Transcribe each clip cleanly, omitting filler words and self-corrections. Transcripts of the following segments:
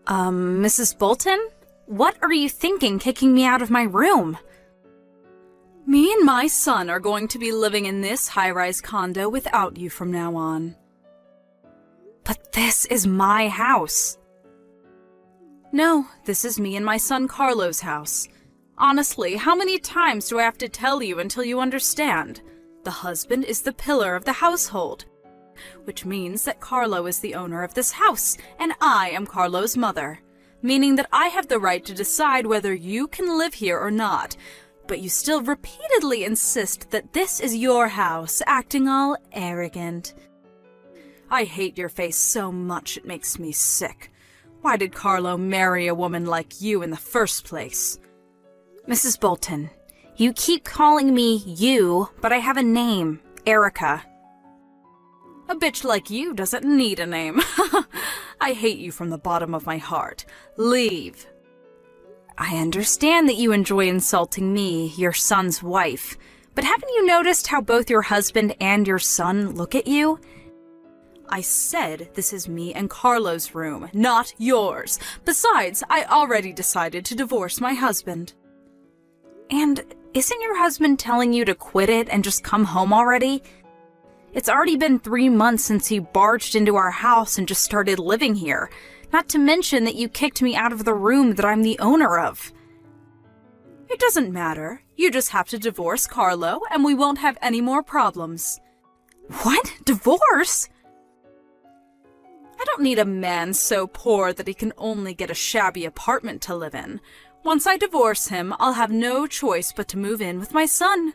Mrs. Bolton? What are you thinking kicking me out of my room? Me and my son are going to be living in this high-rise condo without you from now on. But this is my house. No, this is me and my son Carlo's house. Honestly, how many times do I have to tell you until you understand? The husband is the pillar of the household, which means that Carlo is the owner of this house, and I am Carlo's mother, meaning that I have the right to decide whether you can live here or not, but you still repeatedly insist that this is your house, acting all arrogant. I hate your face so much it makes me sick. Why did Carlo marry a woman like you in the first place? Mrs. Bolton, you keep calling me you, but I have a name, Erica. A bitch like you doesn't need a name. I hate you from the bottom of my heart. Leave. I understand that you enjoy insulting me, your son's wife, but haven't you noticed how both your husband and your son look at you? I said this is me and Carlo's room, not yours. Besides, I already decided to divorce my husband. And isn't your husband telling you to quit it and just come home already? It's already been 3 months since he barged into our house and just started living here, not to mention that you kicked me out of the room that I'm the owner of. It doesn't matter. You just have to divorce Carlo and we won't have any more problems. What? Divorce? I don't need a man so poor that he can only get a shabby apartment to live in. Once I divorce him, I'll have no choice but to move in with my son,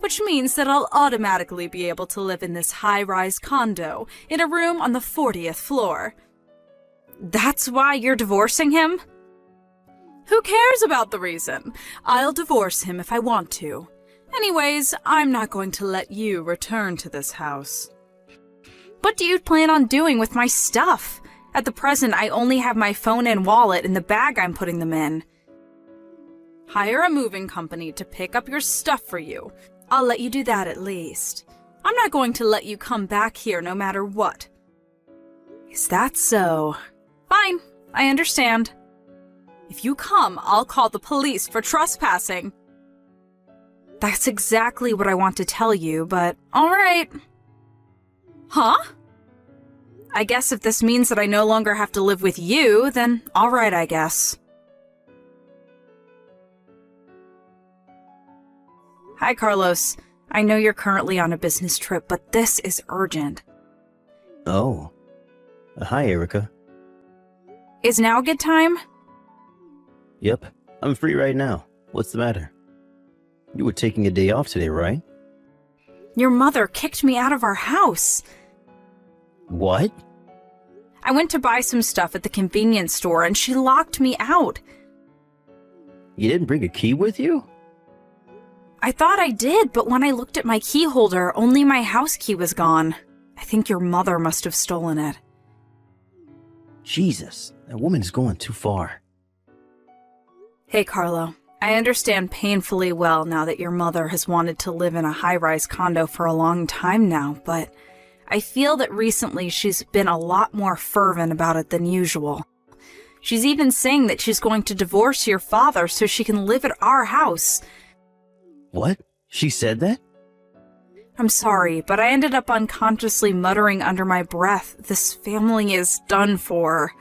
which means that I'll automatically be able to live in this high-rise condo in a room on the 40th floor. That's why you're divorcing him? Who cares about the reason? I'll divorce him if I want to. Anyways, I'm not going to let you return to this house. What do you plan on doing with my stuff? At the present, I only have my phone and wallet in the bag I'm putting them in. Hire a moving company to pick up your stuff for you. I'll let you do that at least. I'm not going to let you come back here no matter what. Is that so? Fine, I understand. If you come, I'll call the police for trespassing. That's exactly what I want to tell you, but alright. Huh? I guess if this means that I no longer have to live with you, then alright, I guess. Hi, Carlos. I know you're currently on a business trip, but this is urgent. Oh. Hi, Erica. Is now a good time? Yep, I'm free right now. What's the matter? You were taking a day off today, right? Your mother kicked me out of our house. What? I went to buy some stuff at the convenience store and she locked me out. You didn't bring a key with you? I thought I did, but when I looked at my key holder, only my house key was gone. I think your mother must have stolen it. Jesus, that woman is going too far. Hey, Carlo. I understand painfully well now that your mother has wanted to live in a high-rise condo for a long time now, but I feel that recently she's been a lot more fervent about it than usual. She's even saying that she's going to divorce your father so she can live at our house. What? She said that? I'm sorry, but I ended up unconsciously muttering under my breath, this family is done for.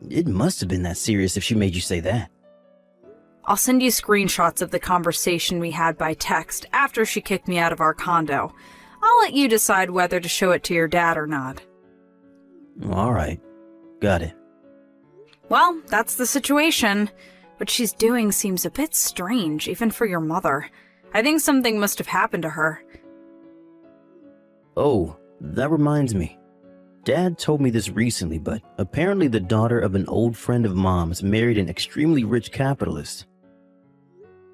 It must have been that serious if she made you say that. I'll send you screenshots of the conversation we had by text after she kicked me out of our condo. I'll let you decide whether to show it to your dad or not. All right. Got it. Well, that's the situation. What she's doing seems a bit strange, even for your mother. I think something must have happened to her. Oh, that reminds me. Dad told me this recently, but apparently the daughter of an old friend of Mom's married an extremely rich capitalist.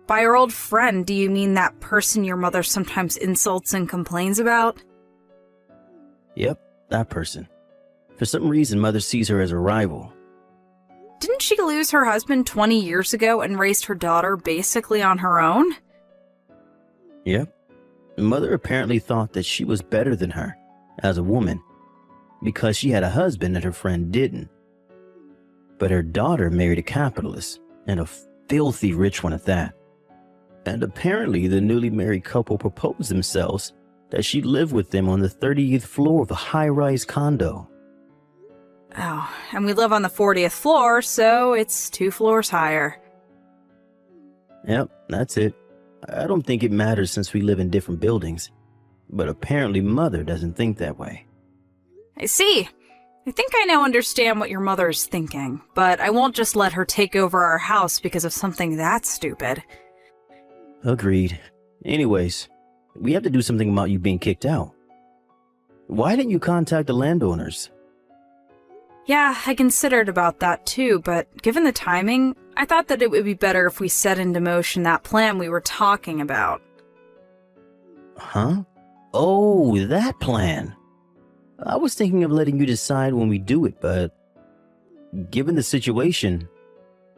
By your old friend, do you mean that person your mother sometimes insults and complains about? Yep, that person. For some reason, Mother sees her as a rival. Didn't she lose her husband 20 years ago and raised her daughter basically on her own? Yep. Mother apparently thought that she was better than her, as a woman, because she had a husband and her friend didn't. but her daughter married a capitalist, and a filthy rich one at that. And apparently the newly married couple proposed themselves that she'd live with them on the 30th floor of a high-rise condo. Oh, and we live on the 40th floor, so it's 2 floors higher. Yep, that's it. I don't think it matters since we live in different buildings, but apparently Mother doesn't think that way. I see. I think I now understand what your mother's thinking, but I won't just let her take over our house because of something that stupid. Agreed. Anyways, we have to do something about you being kicked out. Why didn't you contact the landowners? Yeah, I considered about that too, but given the timing, I thought that it would be better if we set into motion that plan we were talking about. Huh? Oh, that plan. I was thinking of letting you decide when we do it, but given the situation,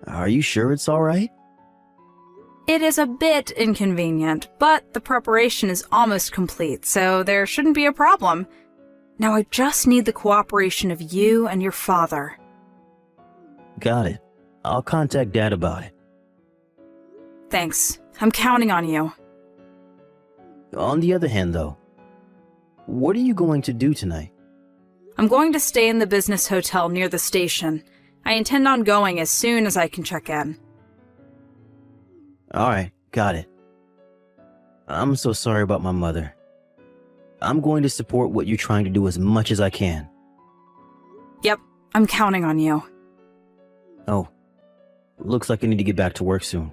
are you sure it's all right? It is a bit inconvenient, but the preparation is almost complete, so there shouldn't be a problem. Now I just need the cooperation of you and your father. Got it. I'll contact Dad about it. Thanks. I'm counting on you. On the other hand, though, what are you going to do tonight? I'm going to stay in the business hotel near the station. I intend on going as soon as I can check in. Alright, got it. I'm so sorry about my mother. I'm going to support what you're trying to do as much as I can. Yep, I'm counting on you. Oh, looks like I need to get back to work soon.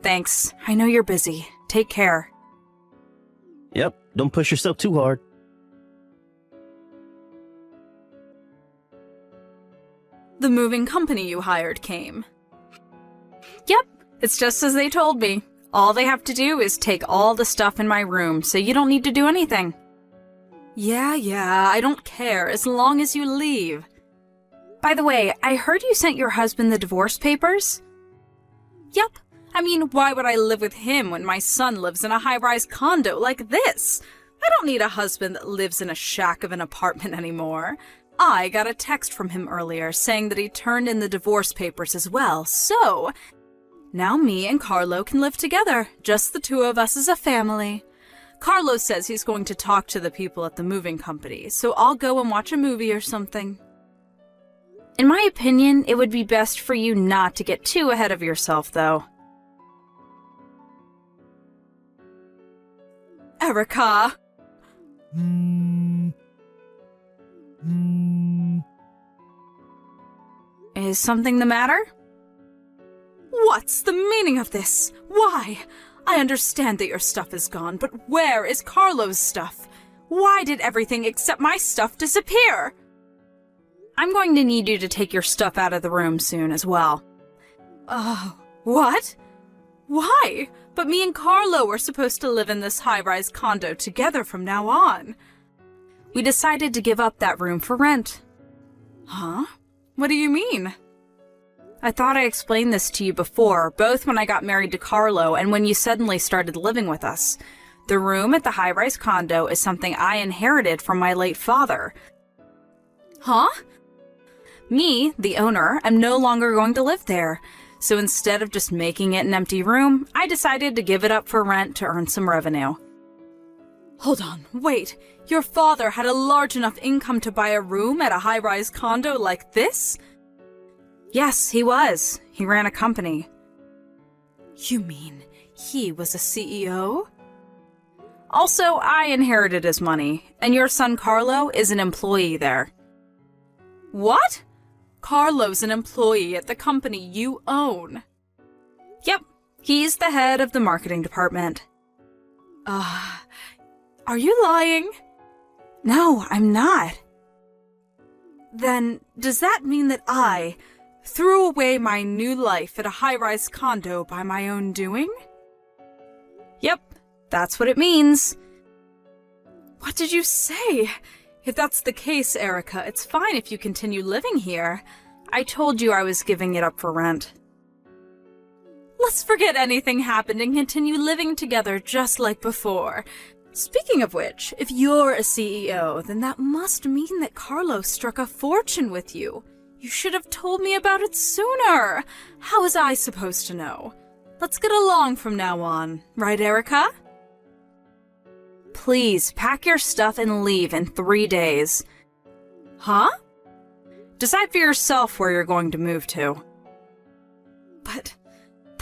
Thanks. I know you're busy. Take care. Yep, don't push yourself too hard. The moving company you hired came. Yep, it's just as they told me. All they have to do is take all the stuff in my room, so you don't need to do anything. Yeah, I don't care, as long as you leave. By the way, I heard you sent your husband the divorce papers? Yep. I mean, why would I live with him when my son lives in a high-rise condo like this? I don't need a husband that lives in a shack of an apartment anymore. I got a text from him earlier saying that he turned in the divorce papers as well, so now me and Carlo can live together, just the 2 of us as a family. Carlo says he's going to talk to the people at the moving company, so I'll go and watch a movie or something. In my opinion, it would be best for you not to get too ahead of yourself, though. Erica! Is something the matter? What's the meaning of this? Why? I understand that your stuff is gone, but where is Carlo's stuff? Why did everything except my stuff disappear? I'm going to need you to take your stuff out of the room soon as well. What? Why? But me and Carlo were supposed to live in this high-rise condo together from now on. We decided to give up that room for rent. Huh? What do you mean? I thought I explained this to you before, both when I got married to Carlo and when you suddenly started living with us. The room at the high-rise condo is something I inherited from my late father. Huh? Me, the owner, am no longer going to live there. So instead of just making it an empty room, I decided to give it up for rent to earn some revenue. Hold on, wait. Your father had a large enough income to buy a room at a high-rise condo like this? Yes, he was. He ran a company. You mean he was a CEO? Also, I inherited his money, and your son Carlo is an employee there. What? Carlo's an employee at the company you own. Yep, he's the head of the marketing department. Are you lying? No, I'm not. Then, does that mean that I threw away my new life at a high-rise condo by my own doing? Yep, that's what it means. What did you say? If that's the case, Erica, it's fine if you continue living here. I told you I was giving it up for rent. Let's forget anything happened and continue living together just like before. Speaking of which, if you're a CEO, then that must mean that Carlo struck a fortune with you. You should have told me about it sooner. How was I supposed to know? Let's get along from now on, right, Erica? Please, pack your stuff and leave in 3 days. Huh? Decide for yourself where you're going to move to. But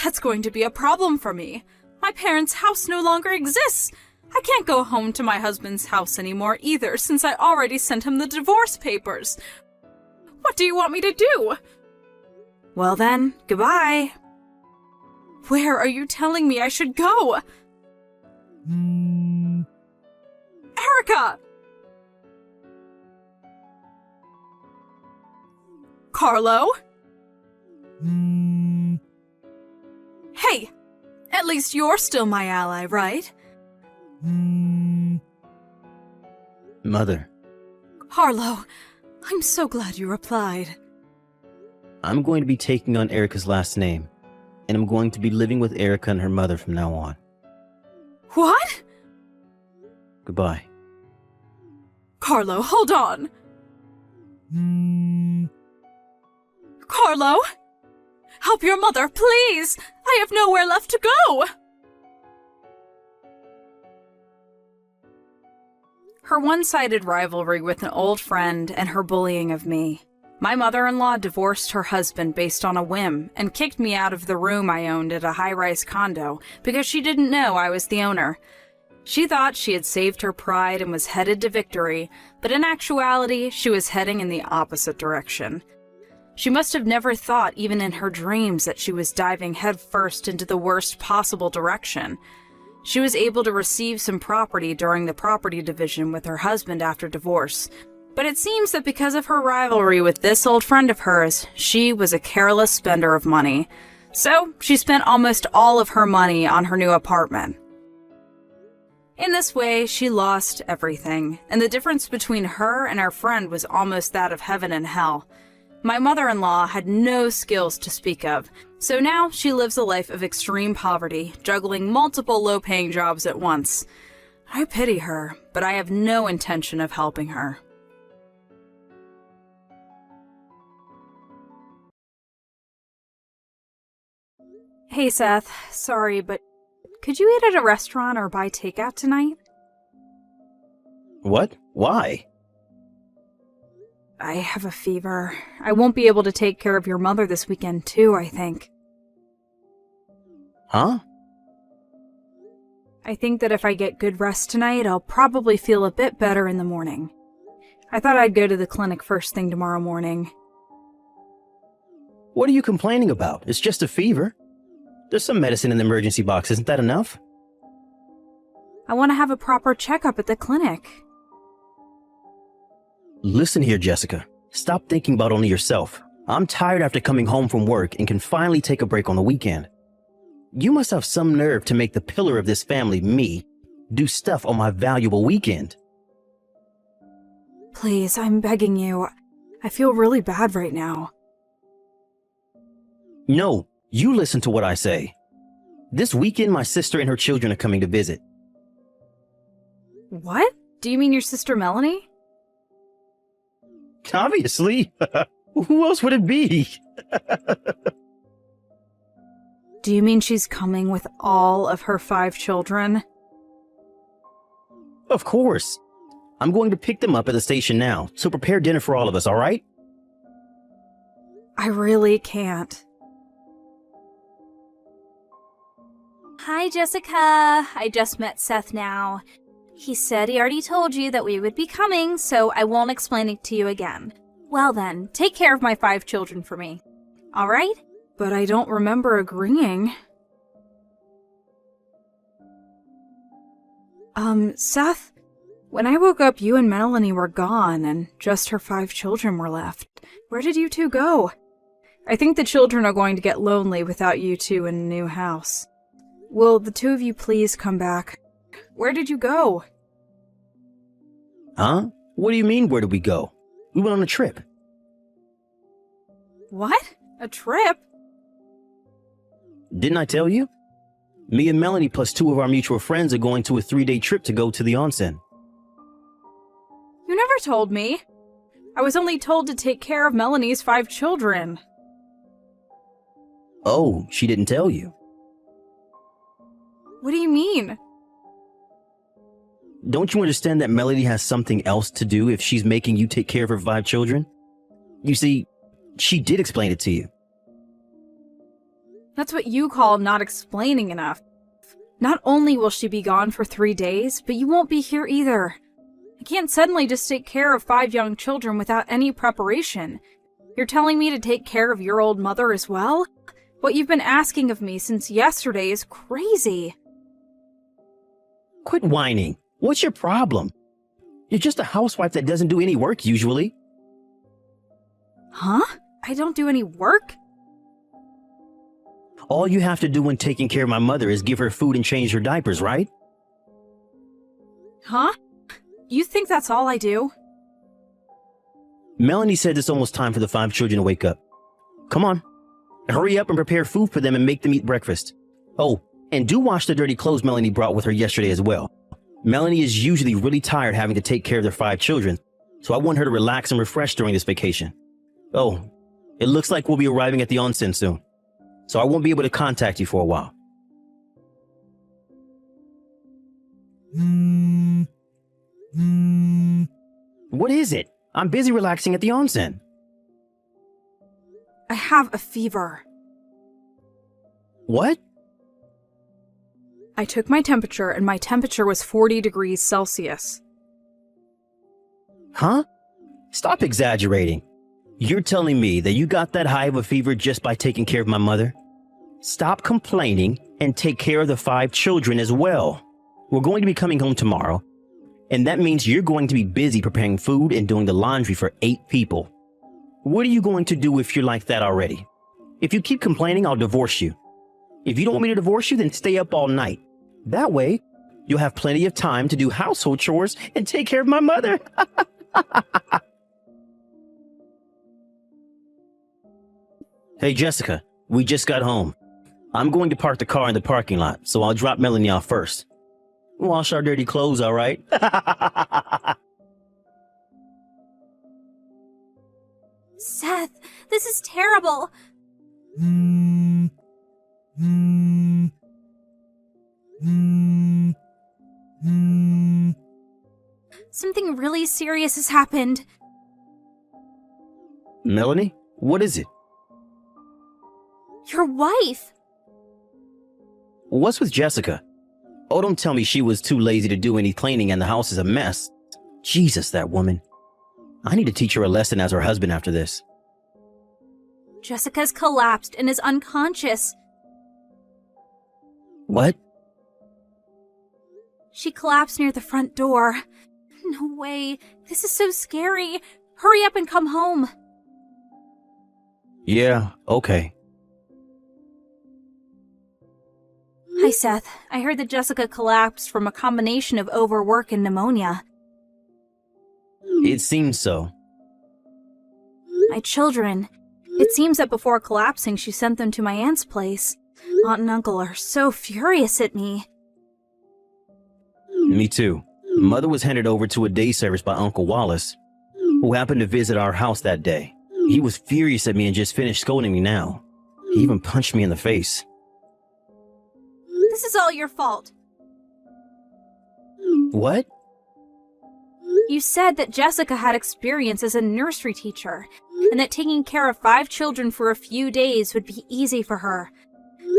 that's going to be a problem for me. My parents' house no longer exists. I can't go home to my husband's house anymore either, since I already sent him the divorce papers. What do you want me to do? Well then, goodbye. Where are you telling me I should go? Erica! Carlo? Hey, at least you're still my ally, right? Mother, Carlo, I'm so glad you replied. I'm going to be taking on Erica's last name, and I'm going to be living with Erica and her mother from now on. What? Goodbye. Carlo, hold on. Carlo? Help your mother, please! I have nowhere left to go! Her one-sided rivalry with an old friend and her bullying of me. My mother-in-law divorced her husband based on a whim and kicked me out of the room I owned at a high-rise condo because she didn't know I was the owner. She thought she had saved her pride and was headed to victory, but in actuality, she was heading in the opposite direction. She must have never thought, even in her dreams, that she was diving headfirst into the worst possible direction. She was able to receive some property during the property division with her husband after divorce, but it seems that because of her rivalry with this old friend of hers, she was a careless spender of money. So, she spent almost all of her money on her new apartment. In this way, she lost everything, and the difference between her and her friend was almost that of heaven and hell. My mother-in-law had no skills to speak of, so now she lives a life of extreme poverty, juggling multiple low-paying jobs at once. I pity her, but I have no intention of helping her. Hey Seth, sorry, but could you eat at a restaurant or buy takeout tonight? What? Why? I have a fever. I won't be able to take care of your mother this weekend too, I think. Huh? I think that if I get good rest tonight, I'll probably feel a bit better in the morning. I thought I'd go to the clinic first thing tomorrow morning. What are you complaining about? It's just a fever. There's some medicine in the emergency box. Isn't that enough? I want to have a proper checkup at the clinic. Listen here, Jessica. Stop thinking about only yourself. I'm tired after coming home from work and can finally take a break on the weekend. You must have some nerve to make the pillar of this family, me, do stuff on my valuable weekend. Please, I'm begging you. I feel really bad right now. No, you listen to what I say. This weekend, my sister and her children are coming to visit. What? Do you mean your sister Melanie? Obviously. Who else would it be? Do you mean she's coming with all of her 5 children? Of course. I'm going to pick them up at the station now, so prepare dinner for all of us, all right? I really can't. Hi, Jessica. I just met Seth now. He said he already told you that we would be coming, so I won't explain it to you again. Well then, take care of my 5 children for me. All right? But I don't remember agreeing. Seth, when I woke up, you and Melanie were gone, and just her 5 children were left. Where did you two go? I think the children are going to get lonely without you two in a new house. Will the 2 of you please come back? Where did you go? Huh? What do you mean, where did we go? We went on a trip. What? A trip? Didn't I tell you? Me and Melanie plus 2 of our mutual friends are going to a 3-day trip to go to the onsen. You never told me. I was only told to take care of Melanie's 5 children. Oh, she didn't tell you. What do you mean? Don't you understand that Melanie has something else to do if she's making you take care of her 5 children? You see, she did explain it to you. That's what you call not explaining enough. Not only will she be gone for 3 days, but you won't be here either. I can't suddenly just take care of 5 young children without any preparation. You're telling me to take care of your old mother as well? What you've been asking of me since yesterday is crazy. Quit whining. What's your problem? You're just a housewife that doesn't do any work usually. Huh? I don't do any work? All you have to do when taking care of my mother is give her food and change her diapers, right? Huh? You think that's all I do? Melanie said it's almost time for the 5 children to wake up. Come on. Hurry up and prepare food for them and make them eat breakfast. Oh, and do wash the dirty clothes Melanie brought with her yesterday as well. Melanie is usually really tired having to take care of their 5 children, so I want her to relax and refresh during this vacation. Oh, it looks like we'll be arriving at the onsen soon, so I won't be able to contact you for a while. What is it? I'm busy relaxing at the onsen. I have a fever. What? I took my temperature, and my temperature was 40 degrees Celsius. Huh? Stop exaggerating. You're telling me that you got that high of a fever just by taking care of my mother? Stop complaining and take care of the 5 children as well. We're going to be coming home tomorrow, and that means you're going to be busy preparing food and doing the laundry for 8 people. What are you going to do if you're like that already? If you keep complaining, I'll divorce you. If you don't want me to divorce you, then stay up all night. That way, you'll have plenty of time to do household chores and take care of my mother. Hey, Jessica, we just got home. I'm going to park the car in the parking lot, so I'll drop Melanie off first. Wash our dirty clothes, all right? Seth, this is terrible. Something really serious has happened. Melanie, what is it? Your wife! What's with Jessica? Oh, don't tell me she was too lazy to do any cleaning and the house is a mess. Jesus, that woman. I need to teach her a lesson as her husband after this. Jessica's collapsed and is unconscious. What? She collapsed near the front door. No way. This is so scary. Hurry up and come home. Yeah, okay. Hi, Seth. I heard that Jessica collapsed from a combination of overwork and pneumonia. It seems so. My children. It seems that before collapsing, she sent them to my aunt's place. Aunt and uncle are so furious at me. Me too. Mother was handed over to a day service by Uncle Wallace, who happened to visit our house that day. He was furious at me and just finished scolding me now. He even punched me in the face. This is all your fault. What? You said that Jessica had experience as a nursery teacher, and that taking care of 5 children for a few days would be easy for her.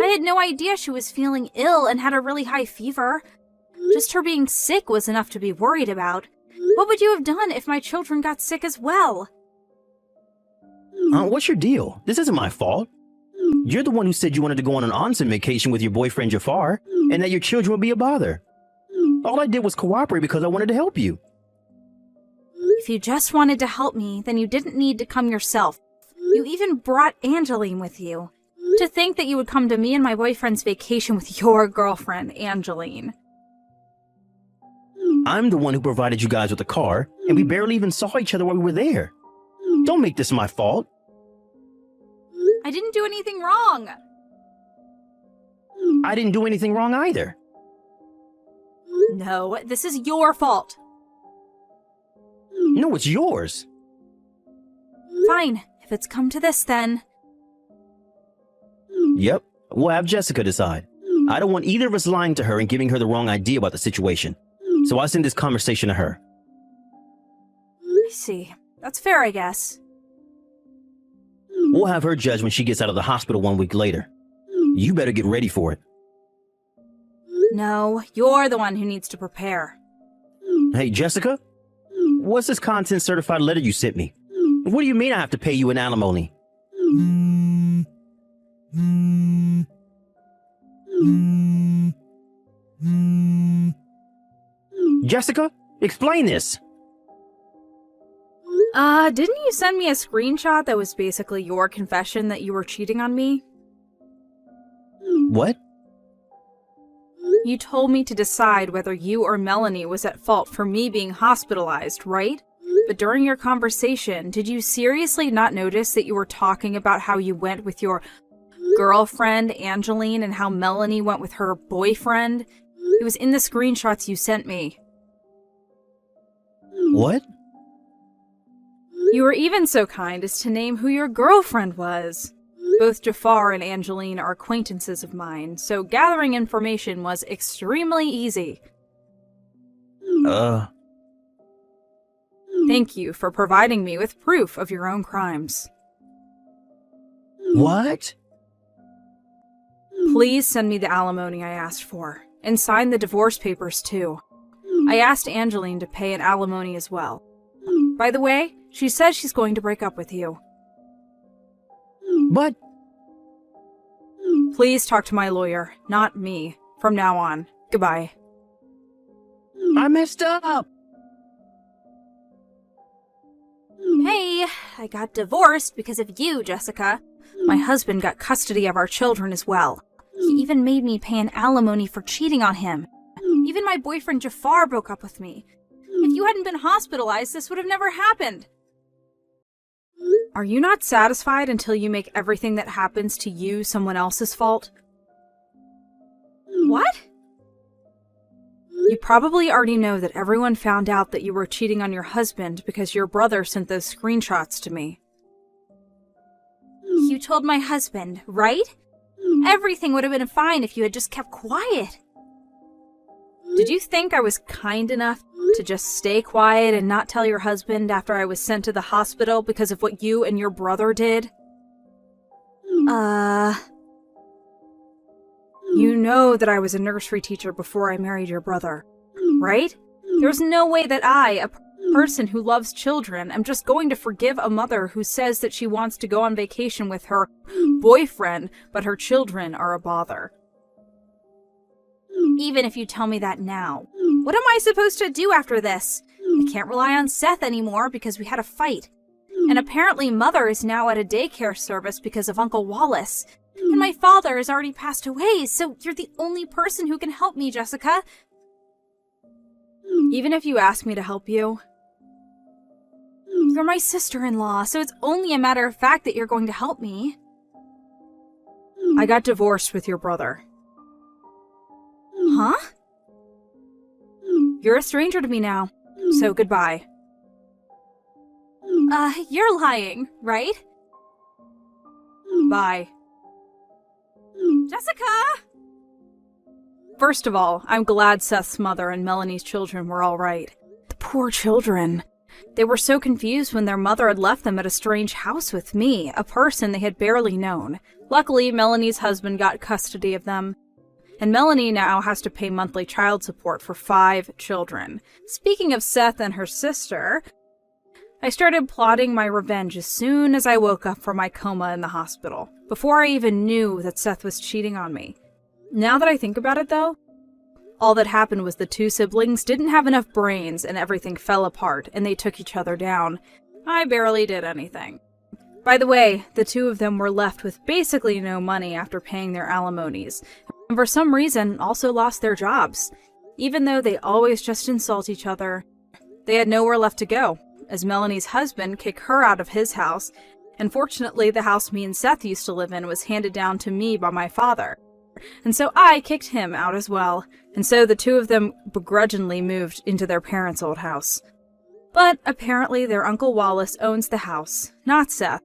I had no idea she was feeling ill and had a really high fever. Just her being sick was enough to be worried about. What would you have done if my children got sick as well? What's your deal? This isn't my fault. You're the one who said you wanted to go on an onsen vacation with your boyfriend Jafar, and that your children would be a bother. All I did was cooperate because I wanted to help you. If you just wanted to help me, then you didn't need to come yourself. You even brought Angeline with you. To think that you would come to me and my boyfriend's vacation with your girlfriend, Angeline. I'm the one who provided you guys with a car, and we barely even saw each other while we were there. Don't make this my fault. I didn't do anything wrong. I didn't do anything wrong either. No, this is your fault. No, it's yours. Fine, if it's come to this then. Yep, we'll have Jessica decide. I don't want either of us lying to her and giving her the wrong idea about the situation. So I send this conversation to her. I see. That's fair, I guess. We'll have her judge when she gets out of the hospital 1 week later. You better get ready for it. No, you're the one who needs to prepare. Hey, Jessica? What's this content certified letter you sent me? What do you mean I have to pay you an alimony? Jessica, explain this. Didn't you send me a screenshot that was basically your confession that you were cheating on me? What? You told me to decide whether you or Melanie was at fault for me being hospitalized, right? But during your conversation, did you seriously not notice that you were talking about how you went with your girlfriend, Angeline, and how Melanie went with her boyfriend? It was in the screenshots you sent me. What? You were even so kind as to name who your girlfriend was. Both Jafar and Angeline are acquaintances of mine, so gathering information was extremely easy. Thank you for providing me with proof of your own crimes. What? Please send me the alimony I asked for, and sign the divorce papers too. I asked Angeline to pay an alimony as well. By the way, she says she's going to break up with you. But... Please talk to my lawyer, not me, from now on. Goodbye. I messed up! Hey, I got divorced because of you, Jessica. My husband got custody of our children as well. He even made me pay an alimony for cheating on him. Even my boyfriend Jafar broke up with me. If you hadn't been hospitalized, this would have never happened. Are you not satisfied until you make everything that happens to you someone else's fault? What? You probably already know that everyone found out that you were cheating on your husband because your brother sent those screenshots to me. You told my husband, right? Everything would have been fine if you had just kept quiet. Did you think I was kind enough to just stay quiet and not tell your husband after I was sent to the hospital because of what you and your brother did? You know that I was a nursery teacher before I married your brother, right? There's no way that I, a person who loves children, am just going to forgive a mother who says that she wants to go on vacation with her boyfriend, but her children are a bother. Even if you tell me that now, what am I supposed to do after this? I can't rely on Seth anymore because we had a fight. And apparently Mother is now at a daycare service because of Uncle Wallace. And my father has already passed away, so you're the only person who can help me, Jessica. Even if you ask me to help you, you're my sister-in-law, so it's only a matter of fact that you're going to help me. I got divorced with your brother. Huh? You're a stranger to me now, so goodbye. You're lying, right? Bye. Jessica! First of all, I'm glad Seth's mother and Melanie's children were all right. The poor children. They were so confused when their mother had left them at a strange house with me, a person they had barely known. Luckily, Melanie's husband got custody of them. And Melanie now has to pay monthly child support for 5 children. Speaking of Seth and her sister, I started plotting my revenge as soon as I woke up from my coma in the hospital, before I even knew that Seth was cheating on me. Now that I think about it, though, all that happened was the 2 siblings didn't have enough brains and everything fell apart and they took each other down. I barely did anything. By the way, the 2 of them were left with basically no money after paying their alimonies, and for some reason also lost their jobs. Even though they always just insult each other, they had nowhere left to go, as Melanie's husband kicked her out of his house, and fortunately the house me and Seth used to live in was handed down to me by my father. And so I kicked him out as well, and so the 2 of them begrudgingly moved into their parents' old house. But apparently their Uncle Wallace owns the house, not Seth,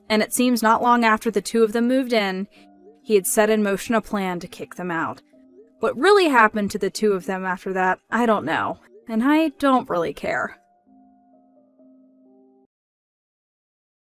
and it seems not long after the two of them moved in, he had set in motion a plan to kick them out. What really happened to the two of them after that, I don't know, and I don't really care.